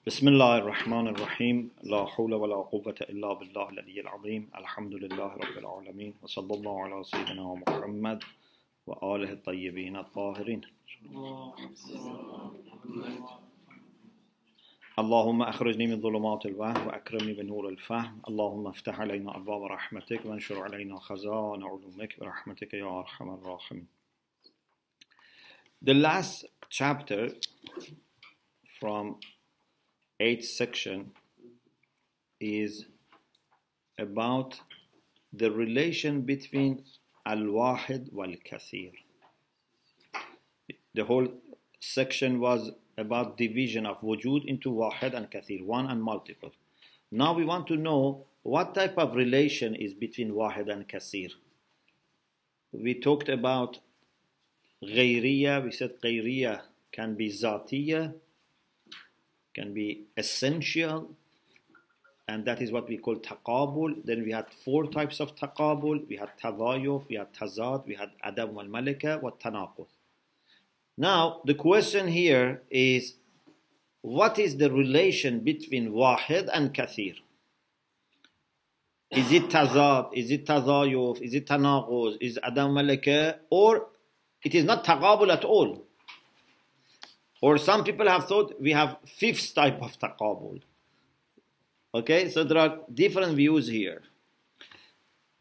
بسم الله الرحمن الرحيم لا حول ولا قوة إلا بالله العلي العظيم الحمد لله رب العالمين وصلى الله على سيدنا محمد وآله الطيبين الطاهرين اللهم أخرجني من ظلمات الوهم وأكرمني بنور الفهم اللهم افتح علينا أبواب رحمتك وانشر علينا خزائن علومك برحمتك يا أرحم الراحمين. The last chapter from 8th section is about the relation between al-Wahid wal-Kathir. The whole section was about division of wujud into Wahid and Kathir, one and multiple. Now we want to know what type of relation is between Wahid and Kathir. We talked about Ghayriyya, we said Ghayriyya can be Zatiyya, can be essential, and that is what we call Taqabul. Then we had 4 types of Taqabul. We had Tadayuf, we had Tazad, we had Adam wal-Malika, wa Tanaqud. Now, the question here is, what is the relation between Wahid and Kathir? Is it Tazad? Is it Tadayuf? Is it Tanaqud? Is it Adam Malika? Or it is not Taqabul at all? Or some people have thought we have 5th type of Taqabul. Okay, so there are different views here.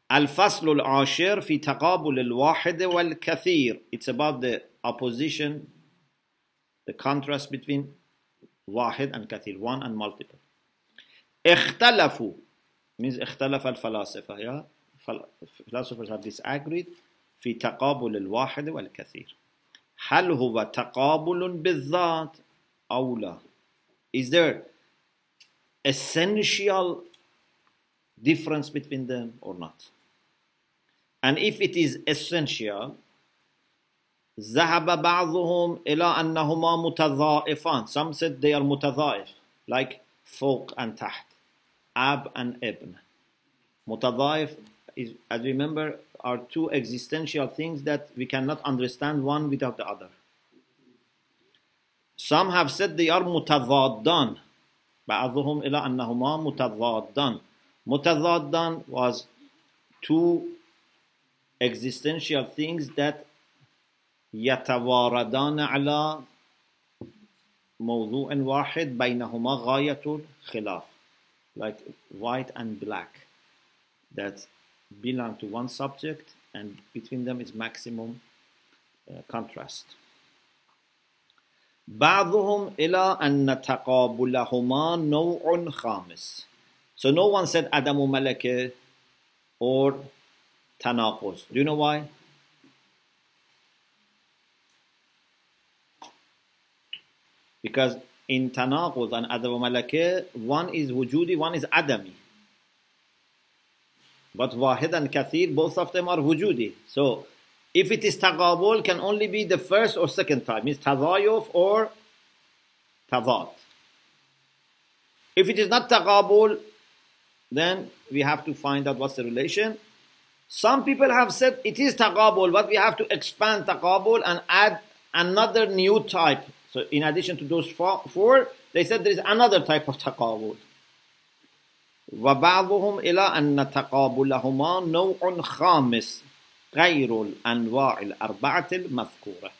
Al-Fasl al-Ashir fi Taqabul al-Wahid wal-Kathir. It's about the opposition, the contrast between Wahid and Kathir, one and multiple. اختلفوا means اختلف الفلاسفة. Yeah? Philosophers have disagreed في تقابل الواحد والكثير. هل هو تقابل بالذات أو لا? Is there essential difference between them or not? And if it is essential, ذهب بعضهم إلى أنهما متضائفان. Some said they are متضائف, like فوق and تحت, أب and ابن. متضائف is, as we remember, are 2 existential things that we cannot understand one without the other. Some have said they are متضادان. بعضهم إلى أنهما متضادان. متضادان was 2 existential things that يتواردان على موضوع واحد بينهما غاية الخلاف, like white and black, that belong to one subject and between them is maximum contrast. بعضهم إلى أن تقابلهما نوع خامس. So no one said Adamu Malaka or Tanaquz. Do you know why? Because in Tanaquz and Adamu Malaka, one is Wujudi, one is Adami. But Wahid and Kathir, both of them are Wujudi. So if it is Taqabul, can only be the 1st or 2nd type, means Tadayuf or Tadad. If it is not Taqabul, then we have to find out what's the relation. Some people have said it is Taqabul, but we have to expand Taqabul and add another new type. So in addition to those 4, they said there is another type of Taqabul. وبعضهم إلى أن تقابلهما نوع خامس غير الأنواع الأربعة المذكورة.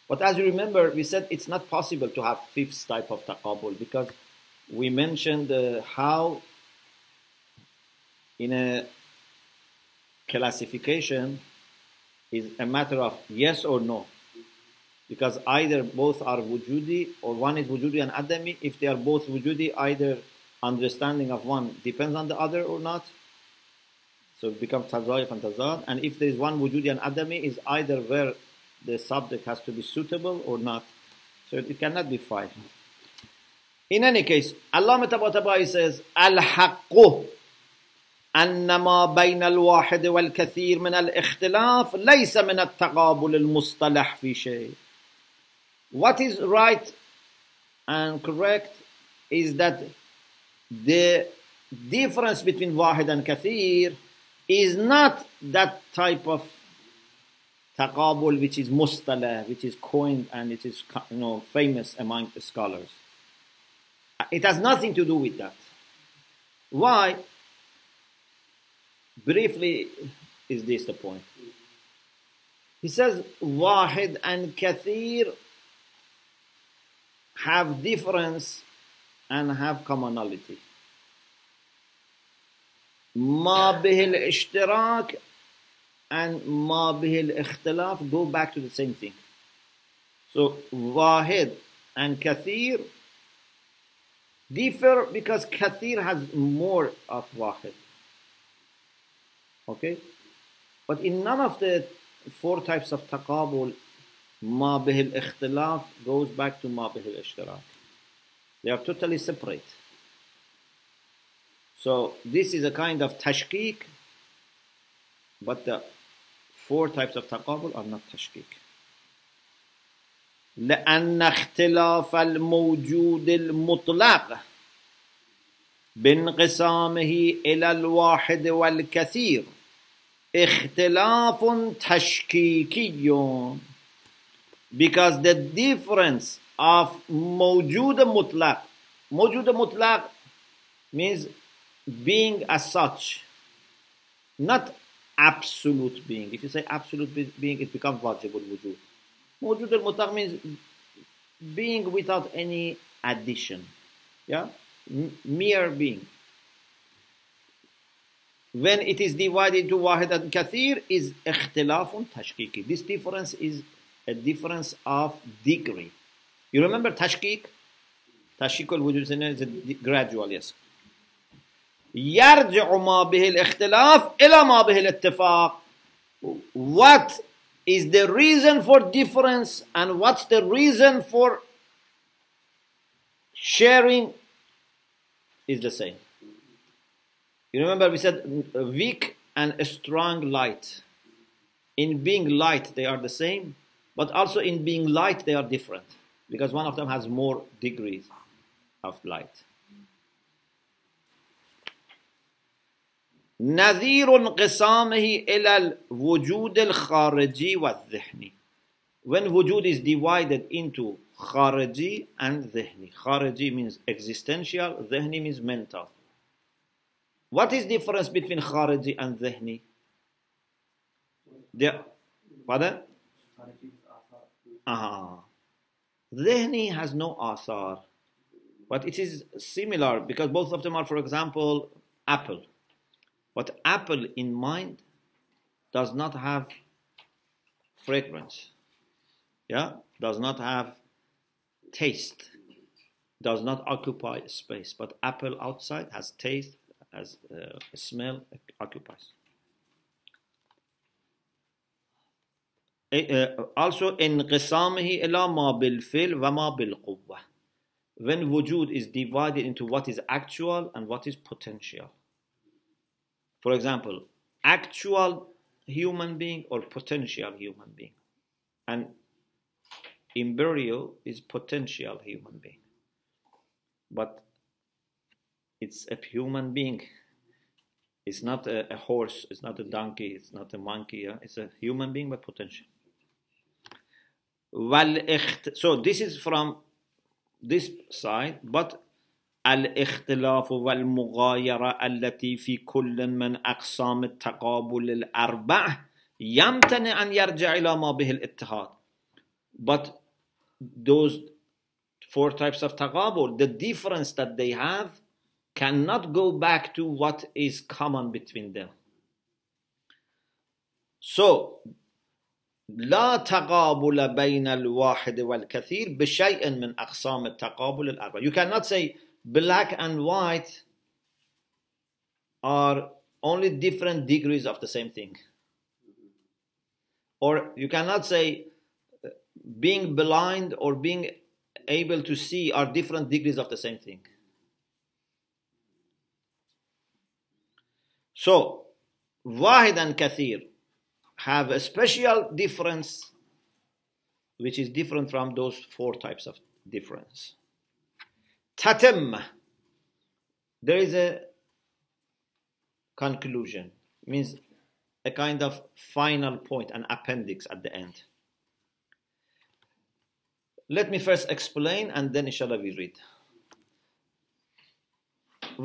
But as you remember, we said it's not possible to have 5th type of Taqabul, because we mentioned how in a classification is a matter of yes or no, because either both are Wujudi or one is Wujudi and Adami. If they are both Wujudi, either understanding of one depends on the other or not. So it becomes Tazayif and Tazad. And if there is one Wujudi and Adami, is either where the subject has to be suitable or not. So it cannot be 5. In any case, Allah Tabatabai says, Al-Haqqu أنما بين الواحد والكثير من الاختلاف ليس من التقابل المصطلح في شيء. What is right and correct is that the difference between Wahid and Kathir is not that type of Taqabul which is mustalah, which is coined and it is famous among the scholars. it has nothing to do with that. Why? Briefly, is this the point? He says, Wahid and Kathir have difference and have commonality. Ma bihil ishtirak and ma bihil ikhtilaf go back to the same thing. So Wahid and Kathir differ because Kathir has more of Wahid. Okay? But in none of the 4 types of Taqabul, ma bihil ikhtilaf goes back to ma bihil ishtirak. They are totally separate. So this is a kind of tashkik, but the 4 types of Taqabul are not tashkik. لأن اختلاف الموجود المطلق بانقسامه إلى الواحد والكثير اختلاف تشكيكي, because the difference of موجود مطلق, موجود مطلق means being as such, not absolute being. If you say absolute being, it becomes wajib al-wujud. موجود al-mutlaq means being without any addition, yeah, mere being. When it is divided into wahid and kathir, is ikhtilafun tashkiki. This difference is a difference of degree. You remember tashkik? Tashkik al-wujud is a gradual, yes. يرجع ما به الاختلاف إلى ما به الاتفاق. What is the reason for difference and what's the reason for sharing is the same. You remember we said weak and a strong light. In being light they are the same, but also in being light they are different because one of them has more degrees of light. نذير انقسامه إلى الوجود الخارجي والذهني. When wujud is divided into khariji and dhihni. Khariji means existential, dhihni means mental. What is the difference between khariji and dhihni? Pardon? Dhihni has no athar, but it is similar because both of them are, for example, apple. But apple in mind does not have fragrance, yeah, does not have taste, does not occupy space. But apple outside has taste, has smell, occupies. Also, انقسامه إلى ما بالفعل وما بالقوة. When wujud is divided into what is actual and what is potential. For example, actual human being or potential human being. And embryo is potential human being. But it's a human being. It's not a horse, it's not a donkey, it's not a monkey. Yeah? It's a human being but potential. So this is from this side, but الاختلاف والمغايرة التي في كل من أقسام التقابل الأربع يمتنع أن يرجع إلى ما به الاتحاد. But those 4 types of taqabul, the difference that they have cannot go back to what is common between them. So لا تقابل بين الواحد والكثير بشيء من أقسام التقابل الأربع. You cannot say black and white are only different degrees of the same thing. Or you cannot say being blind or being able to see are different degrees of the same thing. So, wahid and kathir have a special difference which is different from those 4 types of difference. Tatimma, there is a conclusion, means a kind of final point, an appendix at the end. Let me first explain and then inshallah we read.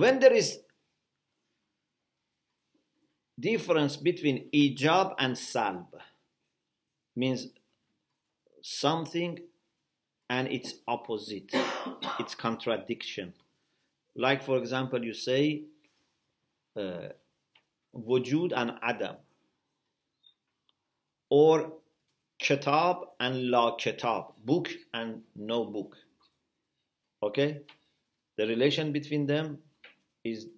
when there is difference between ijab and salb, means something and its opposite, its contradiction. Like, for example, you say wujud and adam, or kitab and la kitab, book and no book. Okay? The relation between them is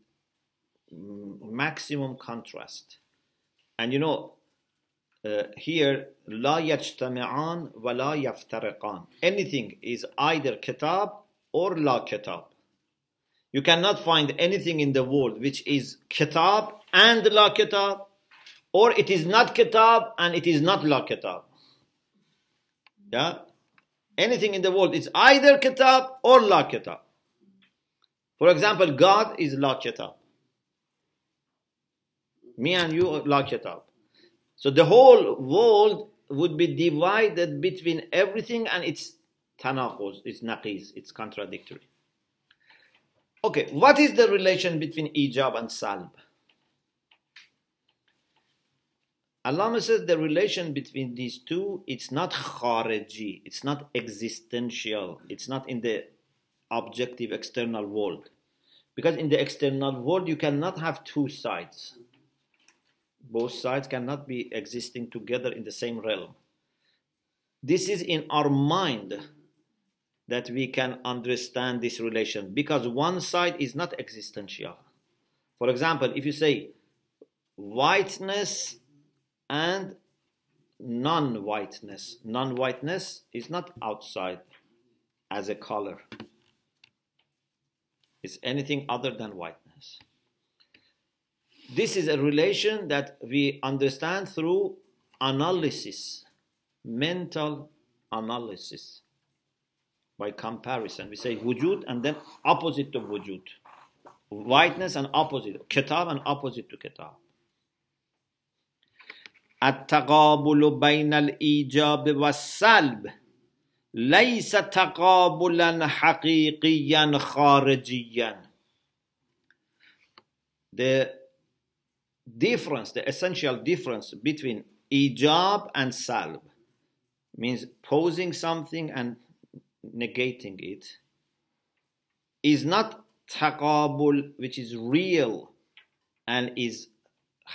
maximum contrast. And you know, here, la yajtami'an wa la yaftariqan. Anything is either kitab or la kitab. You cannot find anything in the world which is kitab and la kitab, or it is not kitab and it is not la kitab. Yeah? Anything in the world is either kitab or la kitab. For example, God is la kitab. Me and you are la kitab. So the whole world would be divided between everything and it's tanaquz, it's naqiz, it's contradictory. Okay, what is the relation between ijab and salb? Allama says the relation between these two, it's not khariji, it's not existential, it's not in the objective external world. Because in the external world you cannot have two sides. Both sides cannot be existing together in the same realm. This is in our mind that we can understand this relation, because one side is not existential. For example, if you say whiteness and non-whiteness, non-whiteness is not outside as a color. It's anything other than whiteness. This is a relation that we understand through analysis, mental analysis. By comparison, we say wujud and then opposite to wujud. Whiteness and opposite. Kitab and opposite to kitab. التقابل بين الإيجاب والسلب ليس تقابلا حقيقيا خارجيا. The difference, the essential difference between ijab and salb means posing something and negating it, is not taqabul, which is real and is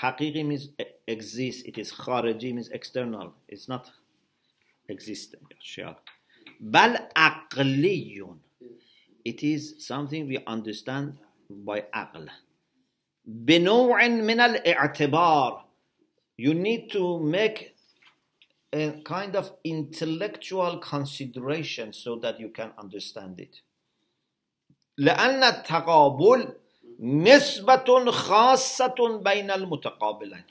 haqiqi, means exists. It is khariji, means external. It's not existent. Bal aqliyun. It is something we understand by aql. بنوع من الاعتبار. You need to make a kind of intellectual consideration so that you can understand it. لأن التقابل نسبة خاصة بين المتقابلين.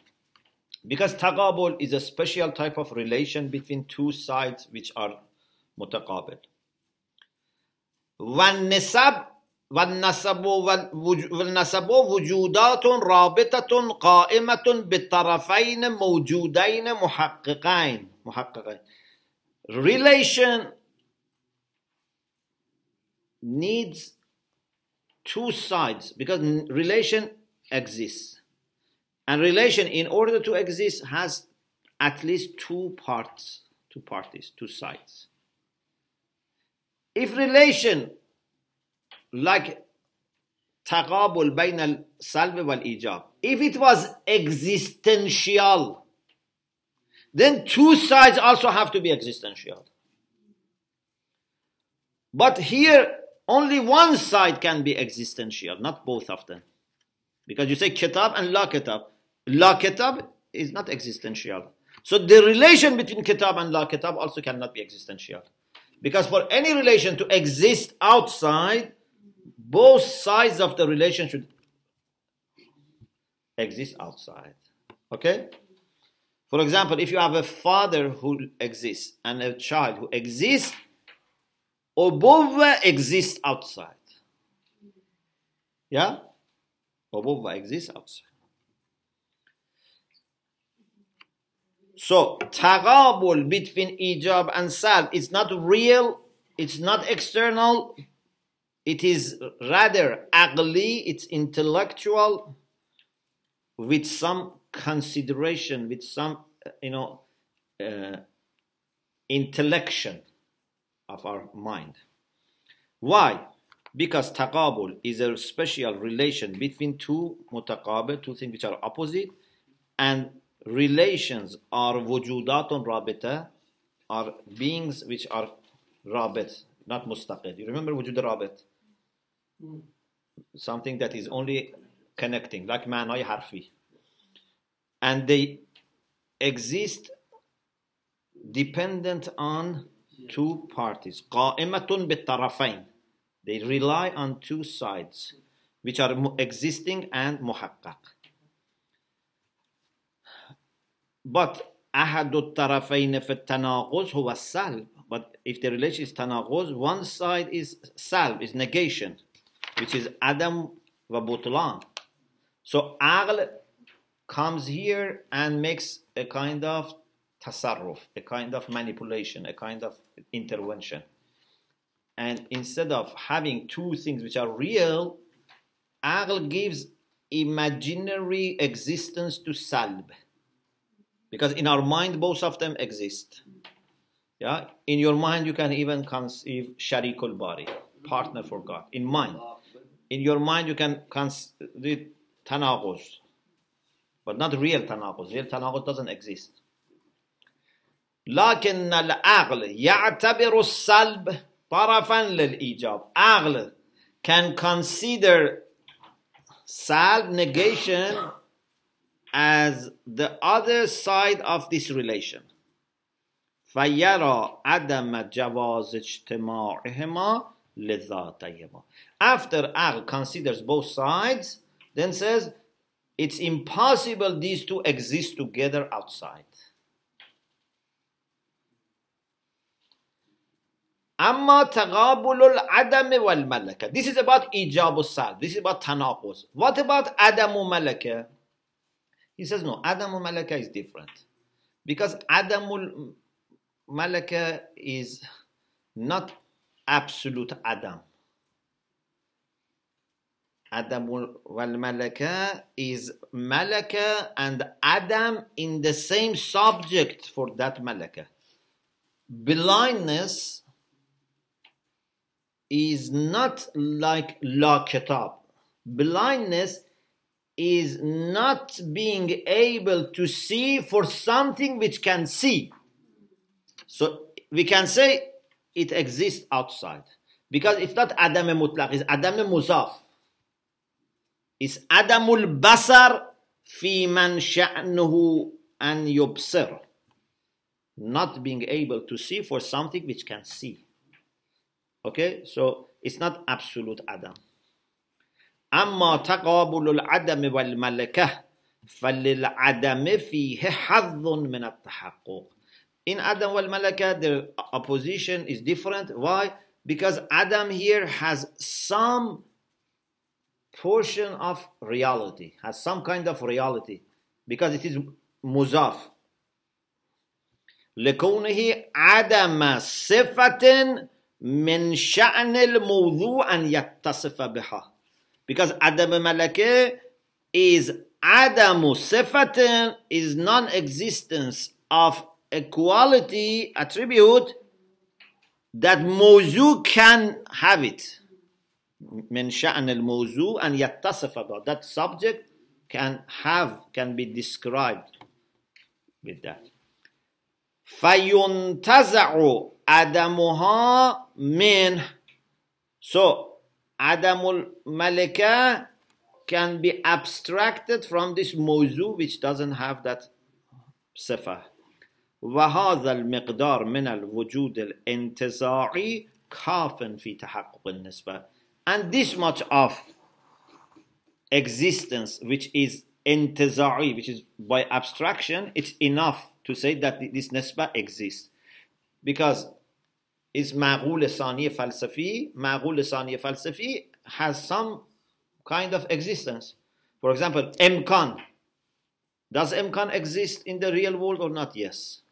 Because taqabul is a special type of relation between two sides which are متقابل. والنسب وجودات رابطة قائمة بالطرفين موجودين محققين. Relation needs two sides because relation exists. And relation, in order to exist, has at least two parts, two parties, two sides. If relation like taqabul bayn al-salb wal-ijab, if it was existential, then two sides also have to be existential. But here, only one side can be existential, not both of them. Because you say kitab and la kitab. La kitab is not existential. So the relation between kitab and la kitab also cannot be existential. Because for any relation to exist outside, both sides of the relation should exist outside. Okay? For example, if you have a father who exists and a child who exists, Obova exists outside. Yeah? Obova exists outside. So, taqabul between ijab and salb is not real, it's not external, it is rather aqli, it's intellectual, with some consideration, with some, intellection of our mind. Why? Because taqabul is a special relation between two mutaqabil, two things which are opposite, and relations are wujudatun rabita, are beings which are rabit, not mustaqil. You remember wujud rabit? Something that is only connecting, like ma'nay harfi. And they exist dependent on two parties. Qa'imatun bit-tarafayn. They rely on two sides, which are existing and muhaqqaq. But ahadu tarafayn fi tanaquz huwa salb. But if the relation is tanaquz, one side is salb, is negation, which is adam wa butlan. So aql comes here and makes a kind of tasarruf, a kind of manipulation, a kind of intervention. And instead of having two things which are real, aql gives imaginary existence to salb. Because in our mind, both of them exist. Yeah, in your mind, you can even conceive sharikul bari, partner for God. In mind, in your mind, you can conceive tanaquz, but not real tanaquz. Real tanaquz doesn't exist. لكن العقل يعتبر السلب طرفا للإيجاب. Aql can consider salb, negation, as the other side of this relation. فَيَرَى عَدَمَ جَوَازِ اجْتِمَاعِهِمَا لِذَاتَيْهِمَا. After aql considers both sides, then says, it's impossible these two exist together outside. أما تقابل العدم والملكة. This is about إيجاب السلب. This is about tanaquz. What about عدم ملكة? He says no, Adam al-Malaka is different. Because Adam al-Malaka is not absolute Adam. Adam al-Malaka is Malaka and Adam in the same subject for that Malaka. Blindness is not like la kitab. Blindness is not being able to see for something which can see. So we can say it exists outside. Because it's not Adam mutlaq, it's Adam muzaf. It's Adamul basar fi man sha'nuhu an yubsir. Not being able to see for something which can see. Okay, so it's not absolute Adam. أما تقابل العدم والملكة فللعدم فيه حظ من التحقق. In Adam wal Malaka, the opposition is different. Why? Because Adam here has some portion of reality, has some kind of reality, because it is muzaf. لكونه عدم صفة من شأن الموضوع أن يتصف بها. Because Adam Malaka is Adamu Sifatin, is non-existence of a quality, attribute, that Mawzu can have it. من شأن الموضوع أن يتصف بها. That subject can be described with that. فينتزع عدمها منه. So Adamul Malaka can be abstracted from this mawzu which doesn't have that sifa. وهذا المقدار من الوجود الانتزاعي كافٍ في تحقق النسبة. And this much of existence which is intiza'i, which is by abstraction, it's enough to say that this nisbah exists. Because it's ma'qul saniya falsafi. Ma'qul saniya falsafi has some kind of existence. For example, imkan. Does imkan exist in the real world or not? Yes.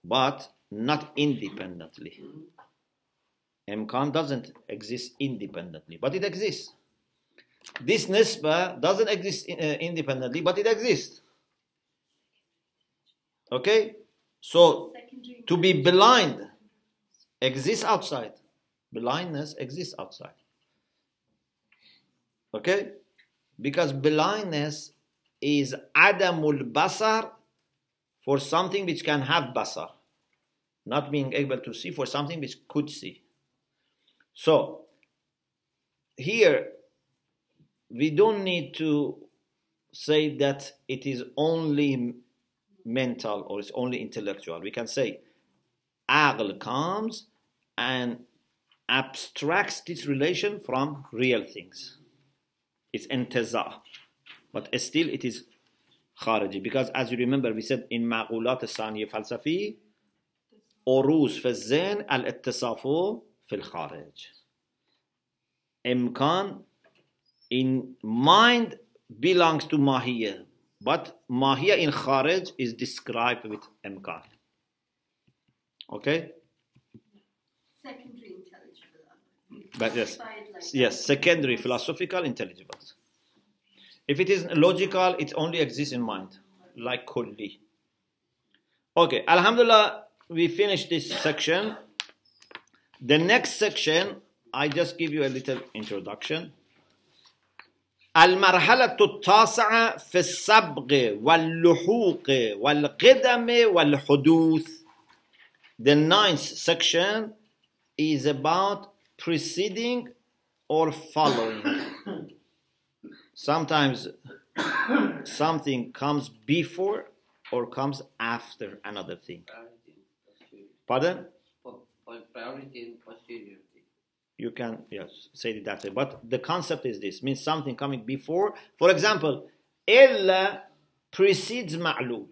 But not independently. Imkan doesn't exist independently, but it exists. This nisbah doesn't exist independently, but it exists. Okay? So, to be blind exists outside. Blindness exists outside. Okay? Because blindness is adamul basar for something which can have basar. Not being able to see for something which could see. So, here, we don't need to say that it is only mental or it's only intellectual. We can say, aql comes and abstracts this relation from real things. It's intiza. But still it is khariji. Because as you remember, we said in Ma'qulat al-Saniya falsafi, Uruz fi al-Zain al-ittisafu fi al-Kharij. Imkan in mind belongs to Mahiyya. But Mahiyya in Kharij is described with Imkan. Okay? Secondary intelligible. But yes, secondary philosophical intelligibles. If it is logical, it only exists in mind, like kulli. Okay, Alhamdulillah, we finished this section. The next section, I just give you a little introduction. المرحلة التاسعة في السبق واللحوق والقدم والحدوث. The ninth section is about preceding or following. Sometimes something comes before or comes after another thing. Pardon? Priority and posteriority. You can, yes, say it that way. But the concept is this, means something coming before. For example, illa precedes ma'lul.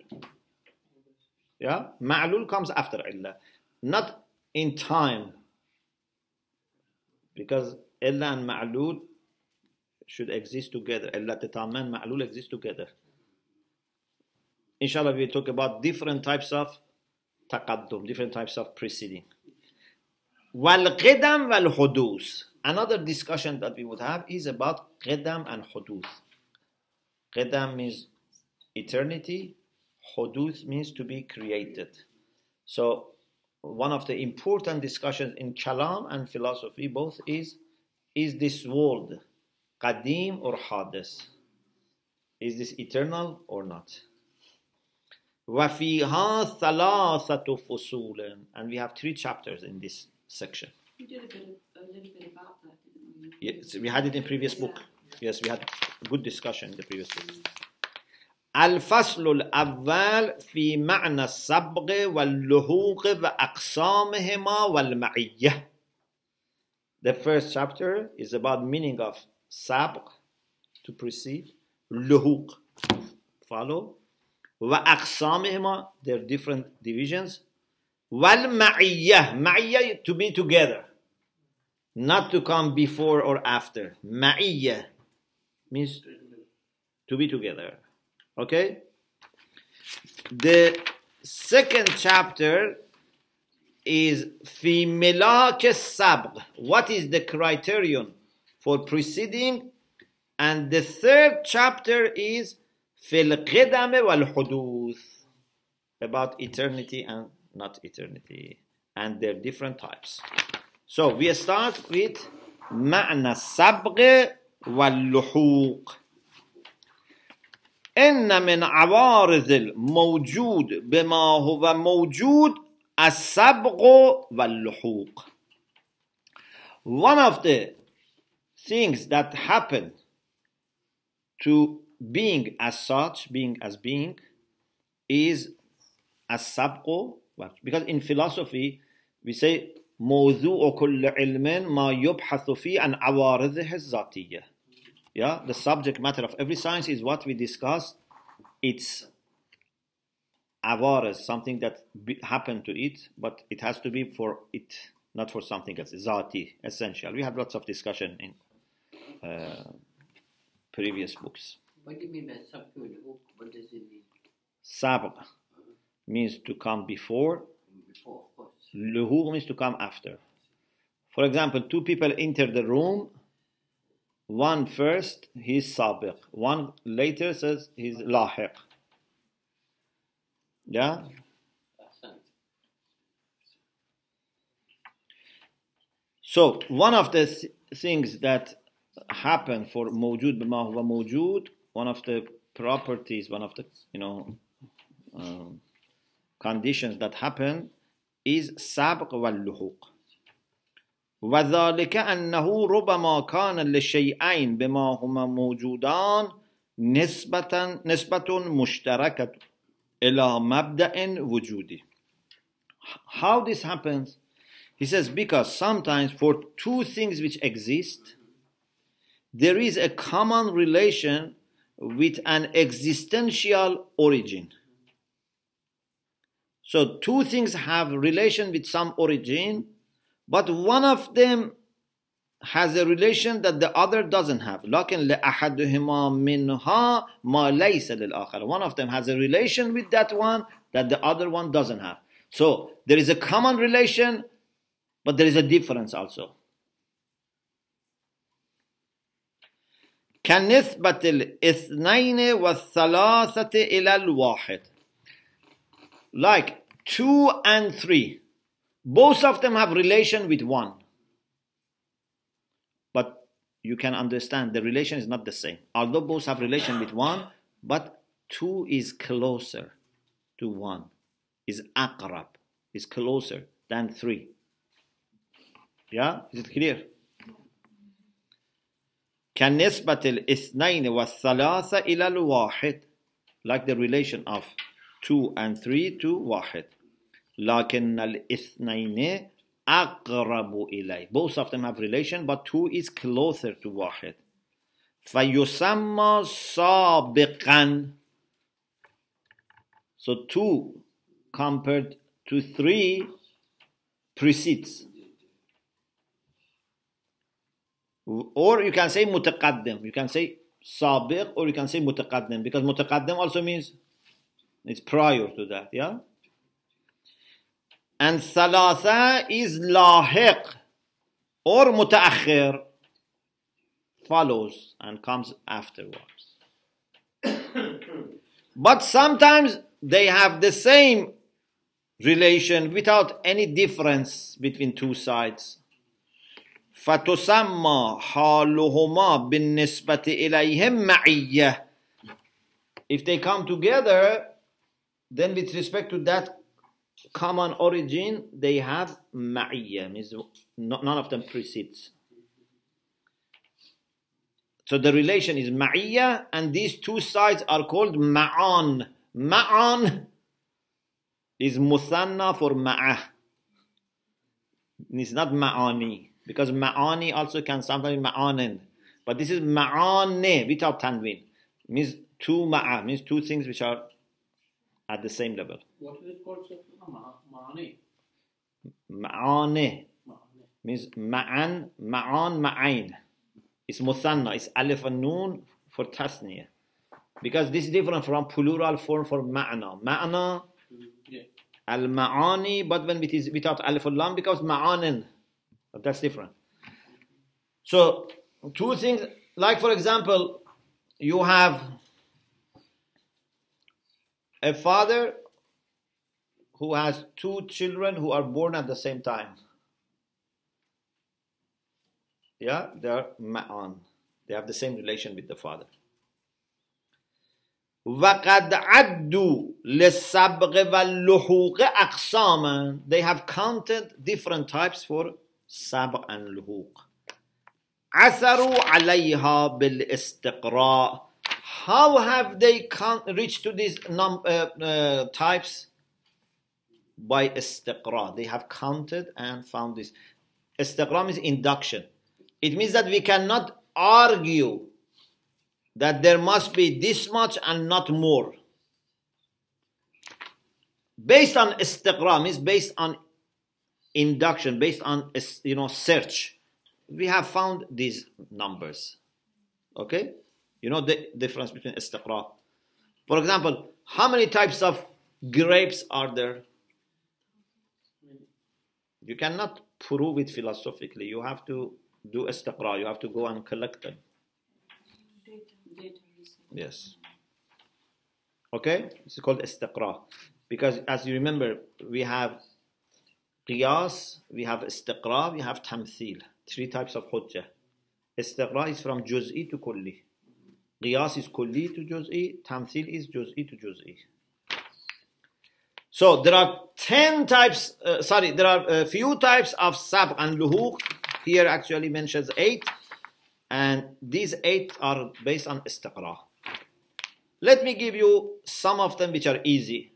Yeah? Ma'lul comes after illa. Not in time. Because illa and ma'lul should exist together. Illa tataman, ma'lul exist together. Inshallah, we will talk about different types of taqaddum, different types of preceding. Wal-qidam wal-hudus. Another discussion that we would have is about qidam and hudus. Qidam means eternity. Hudus means to be created. So, one of the important discussions in kalam and philosophy both is this world qadim or hadis? Is this eternal or not? وَفِيهَا ثَلَاثَةُ فُصُولٍ. And we have 3 chapters in this section. We did a little bit about that, didn't we? Yes, we had it in previous book. Yes, we had a good discussion in the previous book. الفصل الأول في معنى السبق واللحوق وأقسامهما والمعية. The first chapter is about meaning of sabq, to precede, luhuq, follow, وأقسامهما, their different divisions, والمعية, معية, to be together, not to come before or after. معية means to be together. Okay? The second chapter is في ملاك السبق. What is the criterion for preceding? And the third chapter is في القدم والحدوث, about eternity and not eternity, and their different types. So we start with معنى السبق واللحوق. إن من عوارض الموجود بما هو موجود السبق واللحوق. One of the things that happen to being as such, being as being, is السبق. Because in philosophy we say موضوع كل علم ما يبحث فيه عن عوارضه الذاتية. Yeah, the subject matter of every science is what we discussed. It's awaras, something that happened to it, but it has to be for it, not for something else. Zati, essential. We had lots of discussion in previous books. What do you mean by sabq? What does it mean? Sabq means to come before. Before, of course. Luhu means to come after. For example, two people enter the room. One first, he's sabiq. One later says he's lahiq. Yeah? So, one of the things that happen for mawjud bima huwa mawjud, one of the properties, one of the, conditions that happen is sabq wal luhuq. وذلك أنه ربما كان للشيئين بما هما موجودان نسبة مشتركة إلى مبدأ وجودي. How this happens? He says because sometimes for two things which exist, there is a common relation with an existential origin. So two things have relation with some origin, but one of them has a relation that the other doesn't have. لكن لأحدهما منها ما ليس للآخر. One of them has a relation with that one that the other one doesn't have. So there is a common relation, but there is a difference also. كنسبة الاثنين والثلاثة إلى الواحد. Like 2 and 3. Both of them have relation with 1. But you can understand the relation is not the same. Although both have relation with 1, but 2 is closer to 1. Is aqrab. Is closer than 3. Yeah? Is it clear? كنسبة الاثنين والثلاثة إلى الواحد. Like the relation of 2 and 3 to واحد. لكن الاثنين أقرب إليه. Both of them have relation, but 2 is closer to واحد. فيسمى سابقا. So 2 compared to 3 precedes. Or you can say متقدم. You can say سابق or you can say متقدم, because متقدم also means it's prior to that, yeah? And ثلاثة is لاحق or متأخر, follows and comes afterwards. But sometimes they have the same relation without any difference between two sides. فتسمى حالهما بالنسبة إليهم معية. If they come together, then with respect to that common origin, they have معية, means none of them precedes. So the relation is معية, and these two sides are called معان. معان is مثنى for معه. It's not معاني, because معاني also can sometimes be معانن. But this is معاني without tanween. Means two ma'a, means two things which are at the same level. What is it called? Ma'ani. Ma'ani means ma'an, ma'an, ma'ain. It's muthanna, it's alif and noon for tasniya. Because this is different from plural form for ma'na. Ma'na, al-ma'ani, but when it is without alif and lam becomes ma'anin. But that's different. So, two things, like for example, you have a father who has two children who are born at the same time. Yeah, they are ma'an. They have the same relation with the father. وَقَدْ عَدُّوا لِلسَّبْغِ وَاللُّحُوقِ أَقْسَامًا. They have counted different types for sabq and luhuq. عَثَرُوا عَلَيْهَا بِالْإِسْتِقْرَاءِ. How have they reached to these types? By istiqra. They have counted and found this. Istiqra means induction. It means that we cannot argue that there must be this much and not more. Based on istiqra means based on induction, based on search. We have found these numbers. Okay? You know the difference between istiqra. For example, how many types of grapes are there? You cannot prove it philosophically. You have to do istiqra. You have to go and collect them. Data. Yes. Okay? It's called istiqra. Because as you remember, we have qiyas, we have istiqra, we have tamthil. 3 types of hujjah. Istiqra is from juz'i to kulli. Qiyas is kulli to juz'i. Tamthil is juz'i to juz'i. So there are 10 types, there are a few types of sabq and luhuq. Here actually mentions 8. And these 8 are based on istiqra. Let me give you some of them which are easy.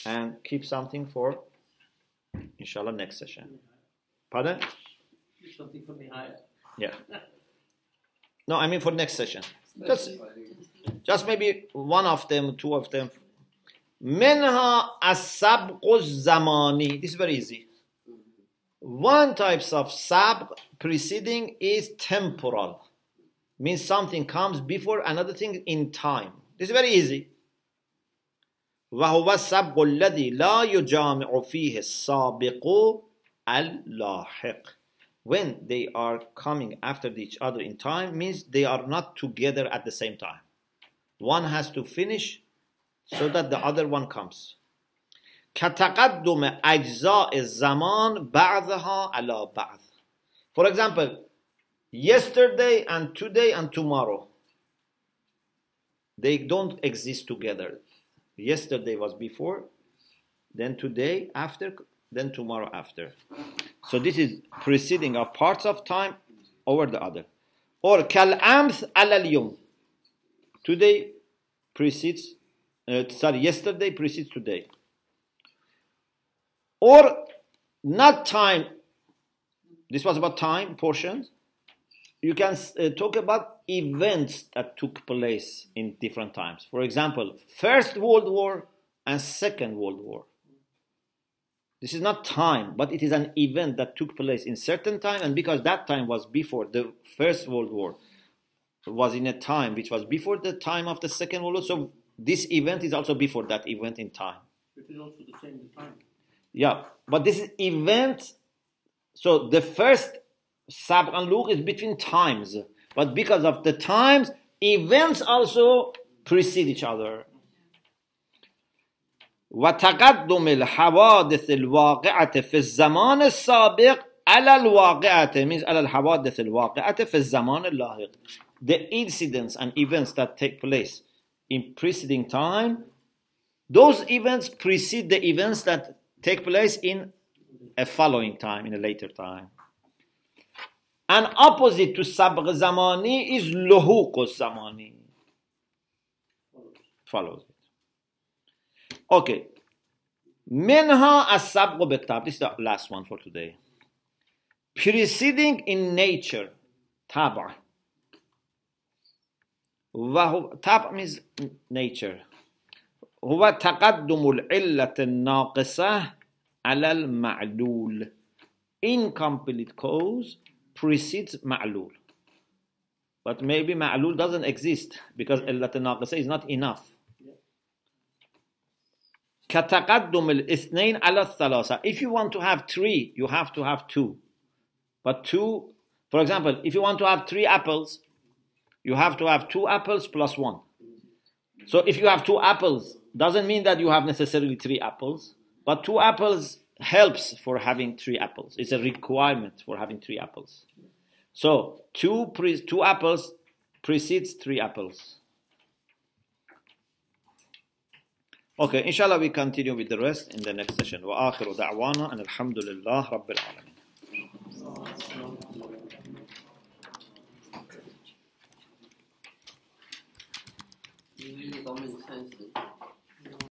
And keep something for, inshallah, next session. Pardon? Something for the higher. Yeah. No, I mean for next session. Just maybe one of them, 2 of them. Minha as-sabq az-zamani. This is very easy. One type of sabq preceding is temporal. Means something comes before another thing in time. This is very easy. وهو السبق الذي لا يجامع فيه السابق اللاحق. When they are coming after each other in time means they are not together at the same time. One has to finish so that the other one comes. كتقدم أجزاء الزمان بعضها على بعض. For example, yesterday and today and tomorrow, they don't exist together. Yesterday was before, then today after, then tomorrow after. So this is preceding of parts of time over the other. Or كالأمس على اليوم. Today precedes, yesterday precedes today. Or not time. This was about time portions. You can talk about events that took place in different times. For example, First World War and Second World War. This is not time, but it is an event that took place in certain time, and because that time was before the First World War, was in a time which was before the time of the Second World War, so this event is also before that event in time. It is also the same time. Yeah, but this is event, so the first sabq and luq is between times, but because of the times, events also precede each other. وتقدم الحوادث الواقعة في الزمان السابق على الواقعة means على الحوادث الواقعة في الزمان اللاحق. The incidents and events that take place in preceding time, those events precede the events that take place in a following time, in a later time. An opposite to sabq zamani is luhuq zamani. Follows it. Okay. Minha as-sabq bit-tab. This is the last one for today. Preceding in nature. Tab'. Tab' means nature. هو تقدم العلة الناقصة على المعلول. Incomplete cause precedes ma'lul. But maybe ma'lul doesn't exist because علة الناقصة is not enough. كتقدم الاثنين على الثلاثة. If you want to have 3, you have to have 2. But 2, for example, if you want to have 3 apples, you have to have 2 apples plus 1. So if you have 2 apples, doesn't mean that you have necessarily 3 apples, but 2 apples helps for having 3 apples. It's a requirement for having 3 apples. So 2 apples precedes 3 apples. Okay, inshallah we continue with the rest in the next session. وآخر دعوانا أن الحمد لله رب العالمين.